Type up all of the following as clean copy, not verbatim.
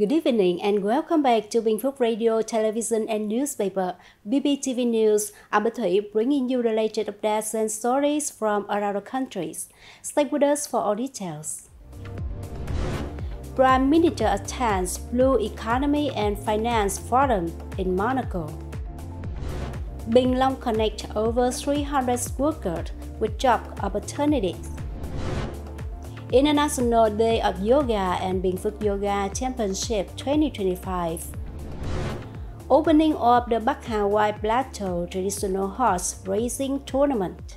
Good evening and welcome back to Bình Phước Radio, Television and Newspaper, BPTV News. I'm Bích Thủy, bringing you the latest updates and stories from around the countries. Stay with us for all details. Prime Minister attends Blue Economy and Finance Forum in Monaco. Bình Long connect over 300 workers with job opportunities. International Day of Yoga and Bình Phước Yoga Championship 2025. Opening of the Bắc White Plateau Traditional Horse Racing Tournament.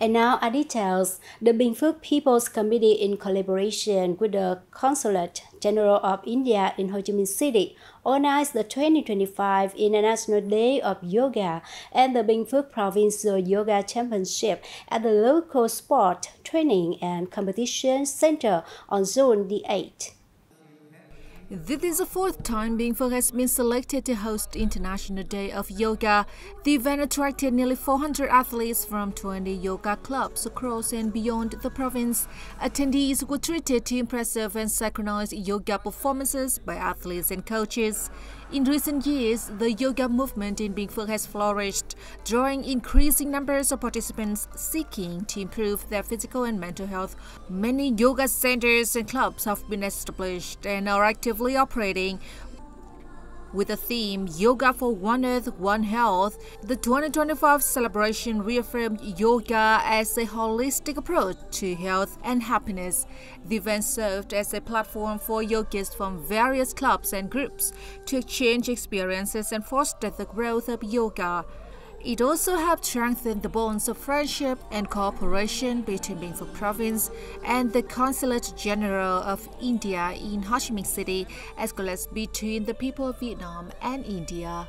And now our details. The Bình Phước People's Committee, in collaboration with the Consulate General of India in Ho Chi Minh City, organized the 2025 International Day of Yoga and the Bình Phước Provincial Yoga Championship at the local sport training and competition center on June the 8th. This is the fourth time Bình Phước has been selected to host International Day of Yoga. The event attracted nearly 400 athletes from 20 yoga clubs across and beyond the province. Attendees were treated to impressive and synchronized yoga performances by athletes and coaches. In recent years, the yoga movement in Bình Phước has flourished, drawing increasing numbers of participants seeking to improve their physical and mental health. Many yoga centers and clubs have been established and are actively operating. With the theme Yoga for One Earth, One Health, the 2025 celebration reaffirmed yoga as a holistic approach to health and happiness. The event served as a platform for yogis from various clubs and groups to exchange experiences and foster the growth of yoga. It also helped strengthen the bonds of friendship and cooperation between Bình Phước Province and the Consulate General of India in Ho Chi Minh City, as well as between the people of Vietnam and India.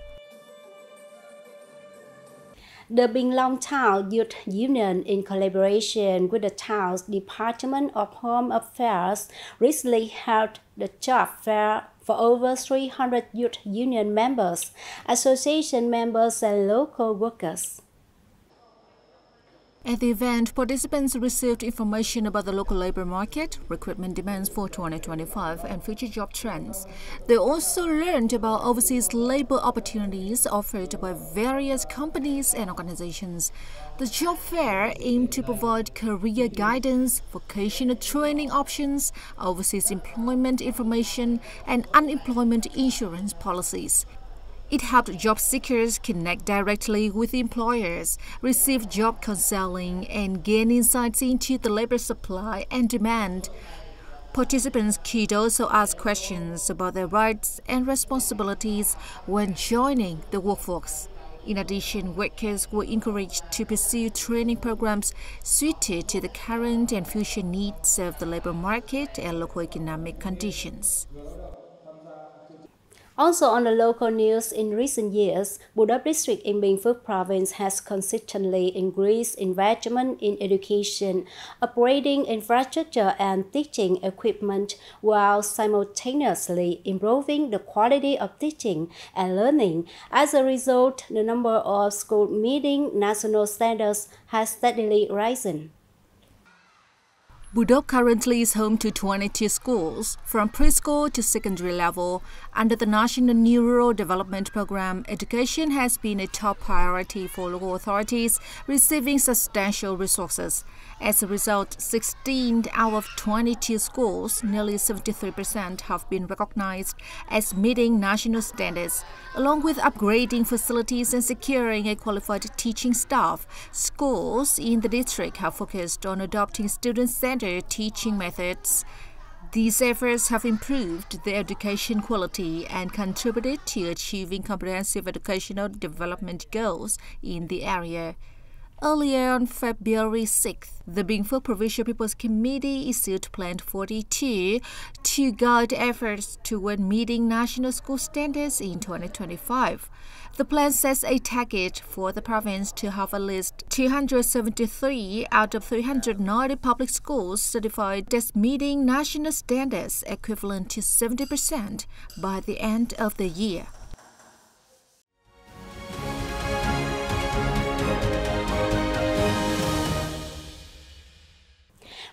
The Bình Long Town Youth Union, in collaboration with the town's Department of Home Affairs, recently held the job fair for over 300 youth union members, association members, and local workers. At the event, participants received information about the local labor market, recruitment demands for 2025, and future job trends. They also learned about overseas labor opportunities offered by various companies and organizations. The job fair aimed to provide career guidance, vocational training options, overseas employment information, and unemployment insurance policies. It helped job seekers connect directly with employers, receive job counseling, and gain insights into the labor supply and demand. Participants could also ask questions about their rights and responsibilities when joining the workforce. In addition, workers were encouraged to pursue training programs suited to the current and future needs of the labor market and local economic conditions. Also on the local news, in recent years, Bù Đốp District in Bình Phước Province has consistently increased investment in education, operating infrastructure and teaching equipment, while simultaneously improving the quality of teaching and learning. As a result, the number of schools meeting national standards has steadily risen. Bù Đốp currently is home to 22 schools, from preschool to secondary level. Under the National New Rural Development Program, education has been a top priority for local authorities, receiving substantial resources. As a result, 16 out of 22 schools, nearly 73%, have been recognized as meeting national standards. Along with upgrading facilities and securing a qualified teaching staff, schools in the district have focused on adopting student-centered teaching methods. These efforts have improved the education quality and contributed to achieving comprehensive educational development goals in the area. Earlier on February 6th, the Bình Phước Provincial People's Committee issued Plan 42 to guide efforts toward meeting national school standards in 2025. The plan sets a target for the province to have at least 273 out of 390 public schools certified as meeting national standards, equivalent to 70% by the end of the year.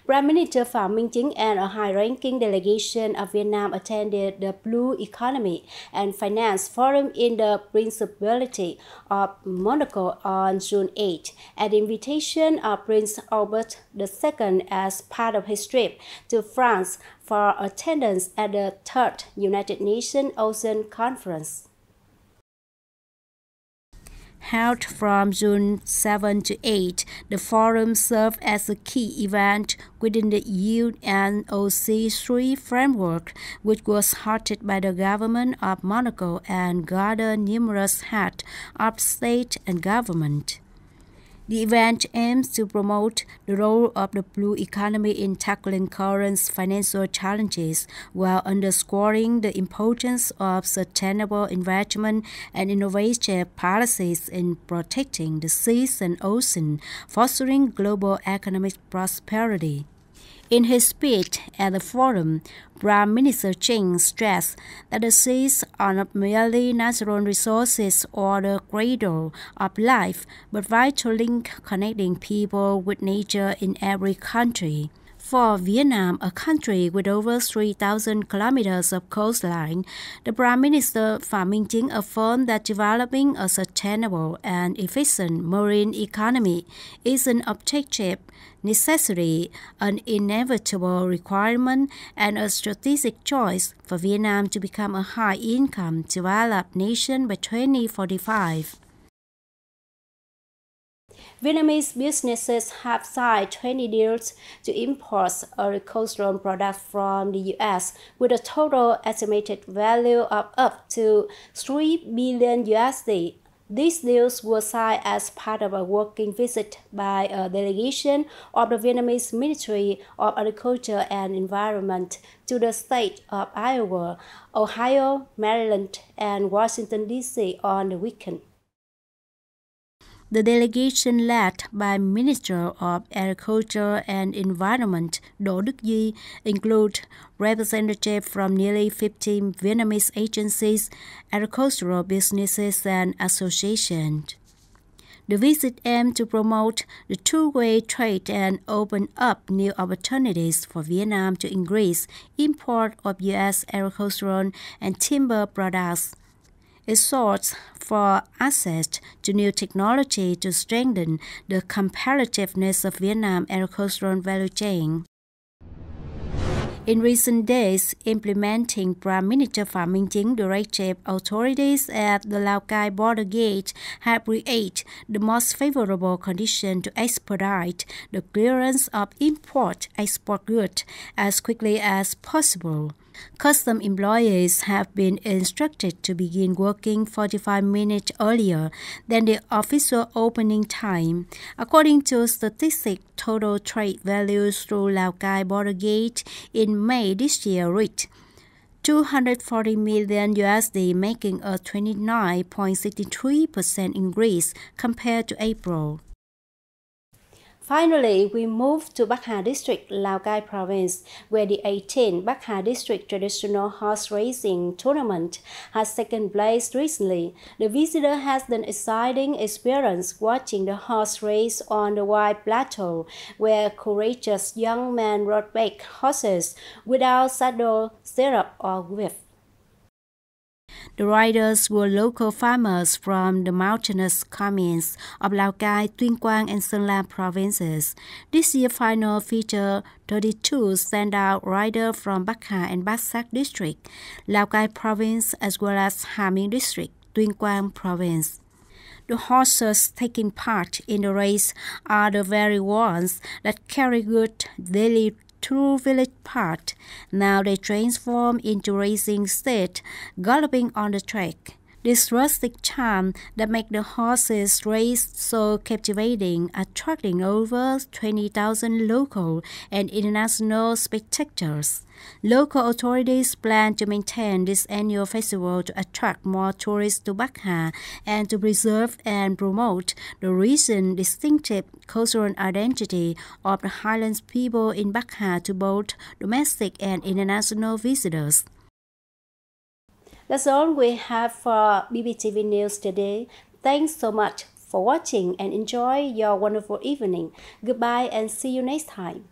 Prime Minister Phạm Minh Chính and a high-ranking delegation of Vietnam attended the Blue Economy and Finance Forum in the Principality of Monaco on June 8 at the invitation of Prince Albert II as part of his trip to France for attendance at the 3rd United Nations Ocean Conference. Held from June 7 to 8, the forum served as a key event within the UNOC3 framework, which was hosted by the government of Monaco and gathered numerous heads of state and government. The event aims to promote the role of the blue economy in tackling current financial challenges while underscoring the importance of sustainable investment and innovative policies in protecting the seas and oceans, fostering global economic prosperity. In his speech at the forum, Prime Minister Chính stressed that the seas are not merely natural resources or the cradle of life, but vital link connecting people with nature in every country. For Vietnam, a country with over 3,000 kilometers of coastline, the Prime Minister Phạm Minh Chính affirmed that developing a sustainable and efficient marine economy is an objective necessity, an inevitable requirement, and a strategic choice for Vietnam to become a high-income developed nation by 2045. Vietnamese businesses have signed 20 deals to import agricultural products from the U.S. with a total estimated value of up to $3 billion. These deals were signed as part of a working visit by a delegation of the Vietnamese Ministry of Agriculture and Environment to the states of Iowa, Ohio, Maryland, and Washington, D.C. on the weekend. The delegation led by Minister of Agriculture and Environment Đỗ Đức Duy include representatives from nearly 15 Vietnamese agencies, agricultural businesses, and associations. The visit aimed to promote the two-way trade and open up new opportunities for Vietnam to increase import of U.S. agricultural and timber products. It sought for access to new technology to strengthen the competitiveness of Vietnam's agricultural value chain. In recent days, implementing Prime Minister Phạm Minh Chính directive, authorities at the Lao Cai border gate have created the most favorable condition to expedite the clearance of import-export goods as quickly as possible. Custom employees have been instructed to begin working 45 minutes earlier than the official opening time. According to statistics, total trade values through Lao Cai border gate in May this year reached $240 million, making a 29.63% increase compared to April. Finally, we move to Bắc Hà District, Lao Cai Province, where the 18th Bắc Hà District Traditional Horse Racing Tournament has taken place recently. The visitor has an exciting experience watching the horse race on the wide plateau, where courageous young men rode back horses without saddle, stirrup, or whip. The riders were local farmers from the mountainous communes of Lao Cai, Tuyên Quang, and Sơn La provinces. This year's final featured 32 standout riders from Bắc Hà and Bát Sát district, Lao Cai province, as well as Hà Minh district, Tuyên Quang province. The horses taking part in the race are the very ones that carry good daily through village path. Now they transform into racing state, galloping on the track. This rustic charm that makes the horses race so captivating, attracting over 20,000 local and international spectators. Local authorities plan to maintain this annual festival to attract more tourists to Bắc Hà and to preserve and promote the region's distinctive cultural identity of the Highlands people in Bắc Hà to both domestic and international visitors. That's all we have for BPTV News today. Thanks so much for watching and enjoy your wonderful evening. Goodbye and see you next time.